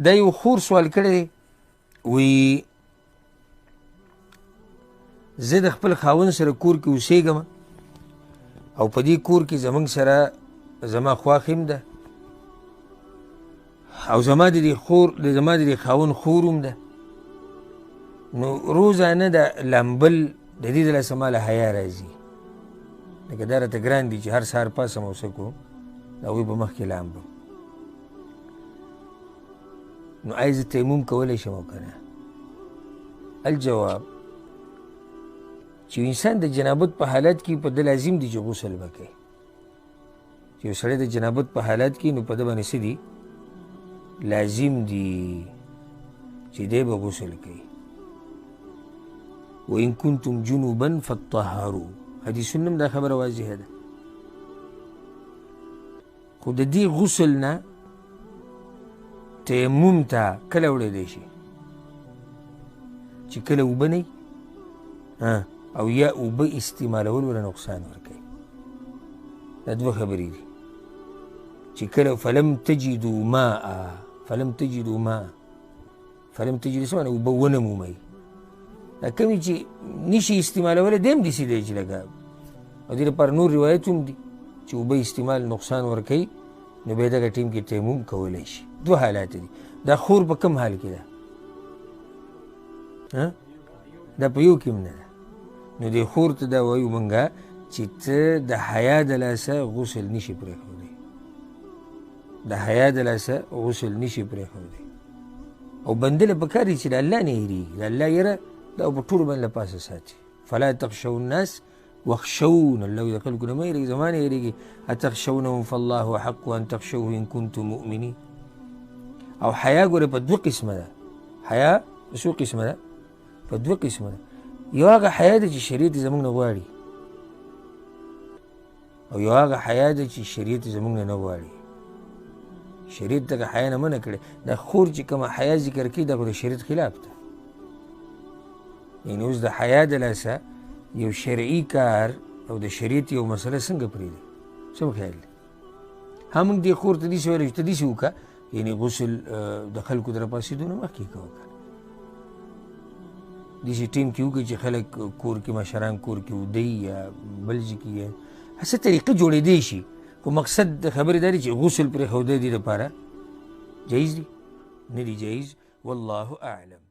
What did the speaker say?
دا یو خور سوال کړی دی، وی زه د خپل خاوند سره کور کې اوسېږم او په دې کور کې زموږ سره زما خواښ هم ده او زما د دې خاوند خور هم ده، نو روزانه د لامبل د دې د لاسه ماله حیا راځي، لکه دا راته ګران دي چې هر سهار پاسم او څه کوم د هغوی په مخ کې لامبم، نو آیا زه تیمم کولی شم او که نه؟ الجواب چې انسان د جنابت په حالت کې په ده لازم دي چې غسل به کوي، چې یو سړی د جنابت په حالت کې نو په ده باندې څه دي؟ لازم دي چې دی به غسل کوي. وإن كنتم جنوبا فطهروا، حدیثونه هم دا خبره واضحه ده، خو د دې غسل نه تیمم ته کله وړی شي چې کله اوبه نه او یا اوبه استعمالول ولا نقصان ورکوي. دا دوه خبرې دي چې کله فلم تجدوا ماء څه معنی؟ اوبه ونه مومئ. دا کومې چې نشي استعمالولی دی هم داسې دی چې لکه او دې لپاره نور روایت هم دي چې اوبه استعمال نقصان ورکوي، نو بیا دغه ټیم کې تیمم کولی شي. دوه حالات دي. دا خور په کوم حال کې ده؟ دا په یو کې هم نه ده. نو دې خور ته دا وایو مونږه چې ته د حیا د لاسه غسل نشي پرېښودی، د حیا د لاسه غسل نشي پرېښودی. او بنده له پکار دي چې د الله نه هېرېږي، د الله یره دا په ټولو باندې له پاسه ساتي. فلا تخشوا الناس واخشون، الله د خلکو نه مه هېرېږي، زما نه هېرېږي. اتخشونهم فالله احق ان تخشوه ان کنتم مؤمنین. او حیا ګوره په دوه قسمه ده. حیا په څو قسمه ده؟ په دوه قسمه ده. یو هغه حیا ده چې شریعت یې زموږ نه غواړي، او یو هغه حیا ده چې شریعت یې زموږ نه غواړي. شریعت دغه حیا نه منع کړې. دا خور چې کومه حیا ذکر کوي دا خو د شریعت خلاف ده. یعنې اوس د حیا د لاسه یو شرعي کار او د شریعت یو مسله څنګه پرېږدي؟ څه په خیال دی؟ موږ دې خور ته داسې ویلی چې ته داسې وکړه، یعنې غسل د خلکو د راپاڅېدو نه مخکې کوه که نه، داسې ټیم کې وکړي چې خلک کور کې مشران کور کې ودی یا بل ځای کې یا هسې طریقه جوړېدی شي، خو مقصد د خبرې دا دی چې غسل پرېښودی دې دپاره جایز دي؟ نه دي جایز. والله اعلم.